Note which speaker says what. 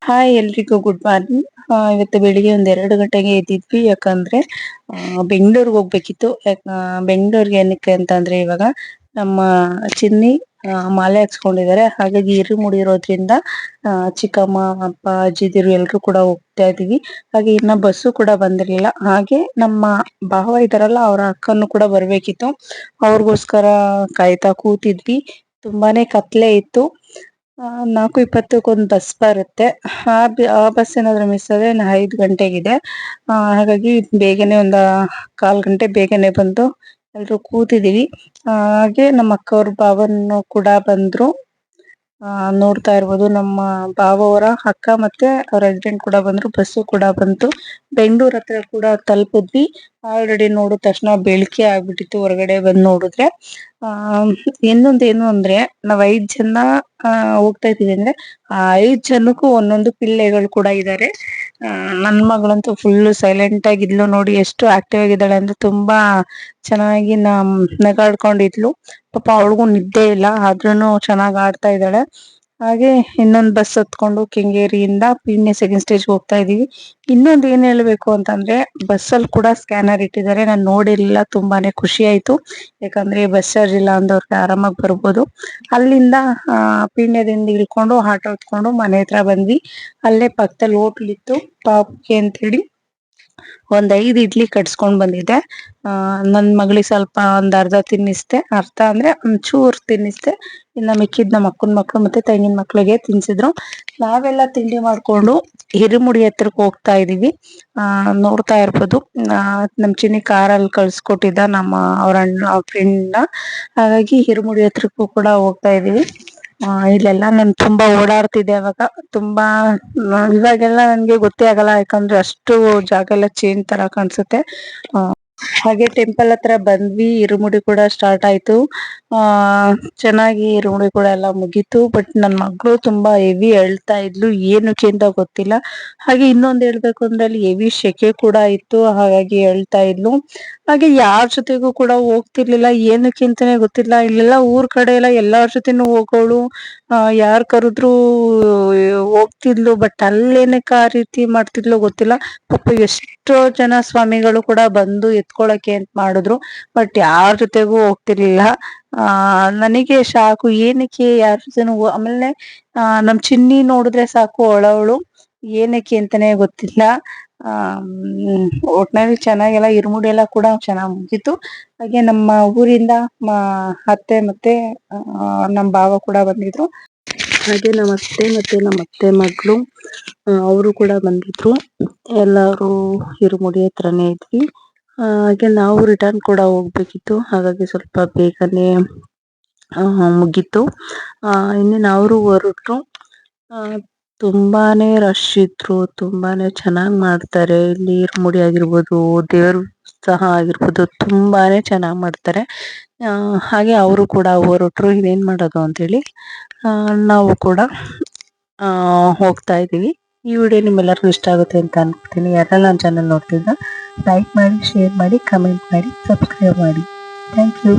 Speaker 1: Hi ಎಲ್ರಿಗೂ good morning. ಇವತ್ತು ಬೆಳಿಗ್ಗೆ ಒಂದ್ 2 ಗಂಟೆಗೆ ಎದ್ದಿದ್ವಿ. ಯಾಕಂದ್ರೆ ಬೆಂಗಳೂರಿಗೆ ಹೋಗ್ಬೇಕಿತ್ತು. ಬೆಂಗಳೂರಿಗೆ ಏನಕ್ಕೆ ಅಂತಂದ್ರೆ ಇವಾಗ ನಮ್ಮ ಚಿನ್ನಿ ಮಾಲೆ ಹಾಕ್ಸ್ಕೊಂಡಿದ್ದಾರೆ. ಹಾಗಾಗಿ ಇರುಮುಡಿ ಇರೋದ್ರಿಂದ ಚಿಕ್ಕಮ್ಮ ಅಪ್ಪ ಅಜ್ಜಿದಿರು ಎಲ್ರು ಕೂಡ ಹೋಗ್ತಾ ಇದೀವಿ. ಹಾಗೆ ಇನ್ನ ಬಸ್ಸು ಕೂಡ ಬಂದಿರ್ಲಿಲ್ಲ. ಹಾಗೆ ನಮ್ಮ ಭಾವ ಇದಾರಲ್ಲ, ಅವ್ರ ಅಕ್ಕನು ಕೂಡ ಬರ್ಬೇಕಿತ್ತು. ಅವ್ರಿಗೋಸ್ಕರ ಕಾಯ್ತಾ ಕೂತಿದ್ವಿ. ತುಂಬಾನೇ ಕತ್ಲೆ ಇತ್ತು. 4:20 ಬಸ್ ಬರುತ್ತೆ. ಆ ಬಸ್ ಏನಾದ್ರು ಮಿಸ್ ಆದ್ರೆ 5 ಗಂಟೆಗಿದೆ. ಹಾಗಾಗಿ ಬೇಗನೆ ಒಂದ 1/4 ಗಂಟೆ ಬೇಗನೆ ಬಂದು ಎಲ್ರು ಕೂತಿದೀವಿ. ಹಾಗೆ ನಮ್ಮ ಅಕ್ಕವ್ರ ಭಾವನು ಕೂಡ ಬಂದ್ರು. ನೋಡ್ತಾ ಇರ್ಬೋದು, ನಮ್ಮ ಭಾವ ಅವರ ಅಕ್ಕ ಮತ್ತೆ ಅವ್ರ ಹಸ್ಬೆಂಡ್ ಕೂಡ ಬಂದ್ರು. ಬಸ್ಸು ಕೂಡ ಬಂತು. ಬೆಂಗಳೂರು ಹತ್ರ ಕೂಡ ತಲುಪಿದ್ವಿ. ಆಲ್ರೆಡಿ ನೋಡಿದ ತಕ್ಷಣ ಬೆಳಿಗ್ಗೆ ಆಗ್ಬಿಟ್ಟಿತ್ತು. ಹೊರಗಡೆ ಬಂದ್ ನೋಡಿದ್ರೆ ಇನ್ನೊಂದೇನು ಅಂದ್ರೆ ನಾವ್ 5 ಜನ ಹೋಗ್ತಾ ಇದೀವಿ. ಅಂದ್ರೆ ಆ 5 ಜನಕ್ಕೂ ಒಂದೊಂದು ಪಿಳ್ಳೆಗಳು ಕೂಡ ಇದ್ದಾರೆ. ನನ್ ಮಗಳಂತೂ ಫುಲ್ ಸೈಲೆಂಟ್ ಆಗಿದ್ಲು. ನೋಡಿ ಎಷ್ಟು ಆಕ್ಟಿವ್ ಆಗಿದ್ದಾಳೆ ಅಂದ್ರೆ ತುಂಬಾ ಚೆನ್ನಾಗಿ ನಗಾಡ್ಕೊಂಡಿದ್ಲು. ಪಾಪ ಅವಳಿಗೂ ನಿದ್ದೆ ಇಲ್ಲ, ಆದ್ರೂನು ಚೆನ್ನಾಗ್ ಆಡ್ತಾ ಇದ್ದಾಳೆ. ಹಾಗೆ ಇನ್ನೊಂದ್ ಬಸ್ ಹತ್ಕೊಂಡು ಕೆಂಗೇರಿಯಿಂದ ಪೀಣ್ಯ ಸೆಕೆಂಡ್ ಸ್ಟೇಜ್ ಹೋಗ್ತಾ ಇದೀವಿ. ಇನ್ನೊಂದ್ ಏನ್ ಹೇಳ್ಬೇಕು ಅಂತಂದ್ರೆ, ಬಸ್ ಅಲ್ಲಿ ಕೂಡ ಸ್ಕ್ಯಾನರ್ ಇಟ್ಟಿದ್ದಾರೆ. ನಾನ್ ನೋಡಿರ್ಲಿಲ್ಲ, ತುಂಬಾನೇ ಖುಷಿ ಆಯ್ತು. ಯಾಕಂದ್ರೆ ಬಸ್ ಚಾರ್ಜ್ ಇಲ್ಲ ಅಂದವ್ರಿಗೆ ಆರಾಮಾಗಿ ಬರ್ಬೋದು. ಅಲ್ಲಿಂದ ಪೀಣ್ಯದಿಂದ ಇಳ್ಕೊಂಡು ಆಟೋ ಹತ್ಕೊಂಡು ಮನೆ ಹತ್ರ ಬಂದ್ವಿ. ಅಲ್ಲೇ ಪಕ್ಕದಲ್ಲಿ ಹೋಟ್ಲ್ ಇತ್ತು, ಪಾಪ್ಗೆ ಅಂತೇಳಿ 5 ಇಡ್ಲಿ ಕಟ್ಸ್ಕೊಂಡ್ ಬಂದಿದ್ದೆ. ನನ್ ಮಗಳಿಗೆ ಸ್ವಲ್ಪ ಒಂದ್ ಅರ್ಧ ತಿನ್ನಿಸ್ದೆ. ಅರ್ಧ ಅಂದ್ರೆ ಒಂಚೂರ್ ತಿನ್ನಿಸ್ದೆ. ಇನ್ನ ಮಿಕ್ಕಿದ್ ನಮ್ಮ ಅಕ್ಕನ ಮಕ್ಳು ಮತ್ತೆ ತಂಗಿನ ಮಕ್ಳಿಗೆ ತಿನ್ಸಿದ್ರು. ನಾವೆಲ್ಲ ತಿಂಡಿ ಮಾಡ್ಕೊಂಡು ಹಿರುಮುಡಿ ಹತ್ರಕ್ ಹೋಗ್ತಾ ಇದೀವಿ. ನೋಡ್ತಾ ಇರ್ಬೋದು, ನಮ್ ಚಿನ್ನಿ ಕಾರಲ್ಲಿ ಕಳ್ಸ್ಕೊಟ್ಟಿದ್ದ ನಮ್ಮ ಅವ್ರ ಫ್ರೆಂಡ್. ಹಾಗಾಗಿ ಹಿರುಮುಡಿ ಹತ್ರಕ್ಕೂ ಕೂಡ ಹೋಗ್ತಾ ಇದೀವಿ. ಇಲ್ಲೆಲ್ಲಾ ನನ್ ತುಂಬಾ ಓಡಾಡ್ತಿದ್ದೆ ಅವಾಗ. ತುಂಬಾ ಇವಾಗೆಲ್ಲ ನನ್ಗೆ ಗೊತ್ತೇ ಆಗಲ್ಲ, ಯಾಕಂದ್ರೆ ಅಷ್ಟು ಜಾಗ ಎಲ್ಲ ಚೇಂಜ್ ತರ ಕಾಣ್ಸುತ್ತೆ. ಹಾಗೆ ಟೆಂಪಲ್ ಹತ್ರ ಬಂದ್ವಿ. ಇರುಮುಡಿ ಕೂಡ ಸ್ಟಾರ್ಟ್ ಆಯ್ತು. ಚೆನ್ನಾಗಿ ಇರುಮುಡಿ ಕೂಡ ಎಲ್ಲ ಮುಗೀತು. ಬಟ್ ನನ್ ಮಗಳು ತುಂಬಾ ಹೆವಿ ಅಳ್ತಾ ಇದ್ಲು, ಏನಕ್ಕೆ ಅಂತ ಗೊತ್ತಿಲ್ಲ. ಹಾಗೆ ಇನ್ನೊಂದ್ ಹೇಳ್ಬೇಕು ಅಂದ್ರೆ ಅಲ್ಲಿ ಹೆವಿ ಸೆಕೆ ಕೂಡ ಇತ್ತು, ಹಾಗಾಗಿ ಅಳ್ತಾ ಇದ್ಲು. ಹಾಗೆ ಯಾರ ಜೊತೆಗೂ ಕೂಡ ಹೋಗ್ತಿರ್ಲಿಲ್ಲ, ಏನಕ್ಕೆ ಅಂತಾನೆ ಗೊತ್ತಿಲ್ಲ. ಇಲ್ಲೆಲ್ಲ ಊರ್ ಕಡೆ ಎಲ್ಲ ಎಲ್ಲಾರ ಜೊತೆನೂ ಹೋಗೋಳು. ಯಾರ್ ಕರೆದ್ರು ಹೋಗ್ತಿದ್ಲು. ಬಟ್ ಅಲ್ಲೇನಕ್ಕೆ ಆ ರೀತಿ ಮಾಡ್ತಿದ್ಲು ಗೊತ್ತಿಲ್ಲ. ಪಾಪ ಎಷ್ಟೋ ಜನ ಸ್ವಾಮಿಗಳು ಕೂಡ ಬಂದು ಎತ್ಕೊಳಕ್ಕೆ ಅಂತ ಮಾಡಿದ್ರು. ಬಟ್ ಯಾರ ಜೊತೆಗೂ ಹೋಗ್ತಿರ್ಲಿಲ್ಲ. ನನಗೆ ಶಾಕು, ಏನಕ್ಕೆ ಯಾರ ಜೊತೆನೂ. ಆಮೇಲೆ ನಮ್ ಚಿನ್ನಿ ನೋಡಿದ್ರೆ ಸಾಕು ಅಳವಳು, ಏನಕ್ಕೆ ಅಂತಾನೆ ಗೊತ್ತಿಲ್ಲ. ಒಟ್ನಲ್ಲಿ ಚೆನ್ನಾಗೆಲ್ಲ ಇರುಮುಡಿ ಎಲ್ಲ ಕೂಡ ಚೆನ್ನಾಗ್ ಮುಗೀತು. ಹಾಗೆ ನಮ್ಮ ಊರಿಂದ ಅತ್ತೆ ಮತ್ತೆ ನಮ್ ಭಾವ ಕೂಡ ಬಂದಿದ್ರು. ಹಾಗೆ ನಮ್ಮ ಅತ್ತೆ ಮತ್ತೆ ನಮ್ಮ ಅತ್ತೆ ಮಗಳು ಅವರು ಕೂಡ ಬಂದಿದ್ರು. ಎಲ್ಲಾರು ಇರುಮುಡಿ ಹತ್ರನೇ ಇದ್ವಿ. ಹಾಗೆ ನಾವು ರಿಟರ್ನ್ ಕೂಡ ಹೋಗ್ಬೇಕಿತ್ತು, ಹಾಗಾಗಿ ಸ್ವಲ್ಪ ಬೇಗನೆ ಮುಗೀತು. ಇನ್ನೇನು ಅವರು ಹೊರಟ್ರು. ತುಂಬಾನೇ ರಶ್ ಇದ್ರು, ತುಂಬಾನೇ ಚೆನ್ನಾಗ್ ಮಾಡ್ತಾರೆ ಇಲ್ಲಿ. ಇರುಮುಡಿ ಆಗಿರ್ಬೋದು, ದೇವ್ರ ಸಹ ಆಗಿರ್ಬೋದು, ತುಂಬಾನೇ ಚೆನ್ನಾಗ್ ಮಾಡ್ತಾರೆ. ಹಾಗೆ ಅವರು ಕೂಡ ಹೊರಟ್ರು. ಇದೇನ್ ಮಾಡೋದು ಅಂತೇಳಿ ನಾವು ಕೂಡ ಹೋಗ್ತಾ ಇದೀವಿ. ಈ ವಿಡಿಯೋ ನಿಮ್ಮೆಲ್ಲರಿಗೂ ಇಷ್ಟ ಆಗುತ್ತೆ ಅಂತ ಅನ್ಕೊತೀನಿ. ಯಾರೆಲ್ಲ ನನ್ನ ಚಾನಲ್ ನೋಡ್ತಿದ್ದ ಲೈಕ್ ಮಾಡಿ, ಶೇರ್ ಮಾಡಿ, ಕಮೆಂಟ್ ಮಾಡಿ, ಸಬ್ಸ್ಕ್ರೈಬ್ ಮಾಡಿ. Thank you.